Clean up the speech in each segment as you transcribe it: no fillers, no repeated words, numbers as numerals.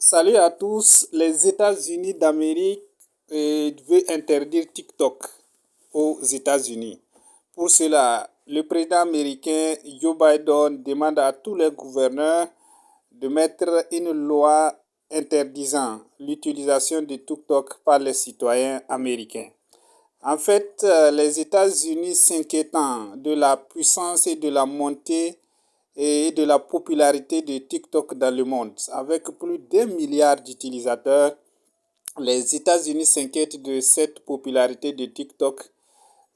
Salut à tous. Les États-Unis d'Amérique veulent interdire TikTok aux États-Unis. Pour cela, le président américain Joe Biden demande à tous les gouverneurs de mettre une loi interdisant l'utilisation de TikTok par les citoyens américains. En fait, les États-Unis s'inquiétant de la puissance et de la montée et de la popularité de TikTok dans le monde. Avec plus d'1 milliard d'utilisateurs, les États-Unis s'inquiètent de cette popularité de TikTok.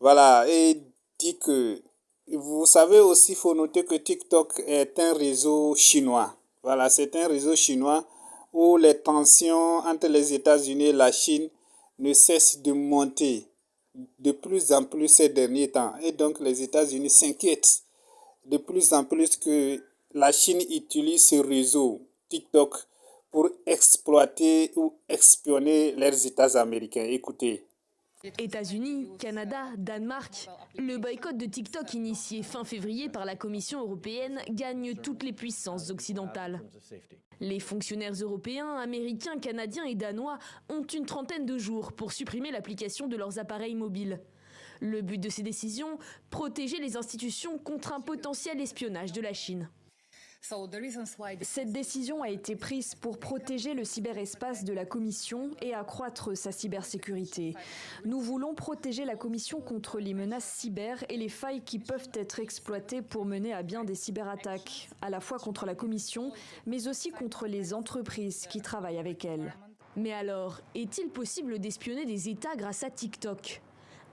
Voilà, et dit que vous savez aussi, il faut noter que TikTok est un réseau chinois. Voilà, c'est un réseau chinois où les tensions entre les États-Unis et la Chine ne cessent de monter de plus en plus ces derniers temps. Et donc les États-Unis s'inquiètent de plus en plus que la Chine utilise ce réseau TikTok pour exploiter ou espionner leurs États américains. Écoutez. États-Unis, Canada, Danemark, le boycott de TikTok initié fin février par la Commission européenne gagne toutes les puissances occidentales. Les fonctionnaires européens, américains, canadiens et danois ont une trentaine de jours pour supprimer l'application de leurs appareils mobiles. Le but de ces décisions, protéger les institutions contre un potentiel espionnage de la Chine. Cette décision a été prise pour protéger le cyberespace de la Commission et accroître sa cybersécurité. Nous voulons protéger la Commission contre les menaces cyber et les failles qui peuvent être exploitées pour mener à bien des cyberattaques, à la fois contre la Commission, mais aussi contre les entreprises qui travaillent avec elle. Mais alors, est-il possible d'espionner des États grâce à TikTok ?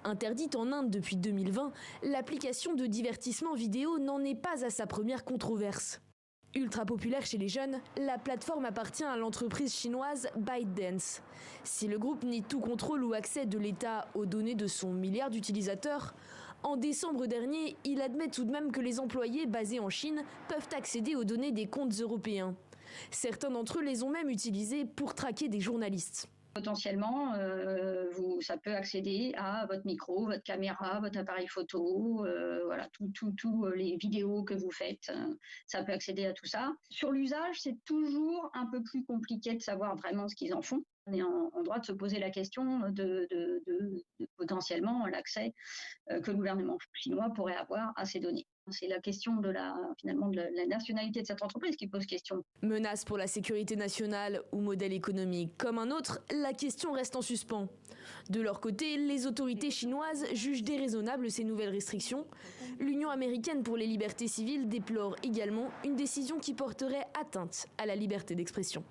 Interdite en Inde depuis 2020, l'application de divertissement vidéo n'en est pas à sa première controverse. Ultra populaire chez les jeunes, la plateforme appartient à l'entreprise chinoise ByteDance. Si le groupe nie tout contrôle ou accès de l'État aux données de son milliard d'utilisateurs, en décembre dernier, il admet tout de même que les employés basés en Chine peuvent accéder aux données des comptes européens. Certains d'entre eux les ont même utilisés pour traquer des journalistes. Potentiellement, ça peut accéder à votre micro, votre caméra, votre appareil photo, voilà, tout les vidéos que vous faites, ça peut accéder à tout ça. Sur l'usage, c'est toujours un peu plus compliqué de savoir vraiment ce qu'ils en font. On est en droit de se poser la question de potentiellement l'accès que le gouvernement chinois pourrait avoir à ces données. C'est la question de la nationalité de cette entreprise qui pose question. Menace pour la sécurité nationale ou modèle économique comme un autre, la question reste en suspens. De leur côté, les autorités chinoises jugent déraisonnables ces nouvelles restrictions. L'Union américaine pour les libertés civiles déplore également une décision qui porterait atteinte à la liberté d'expression.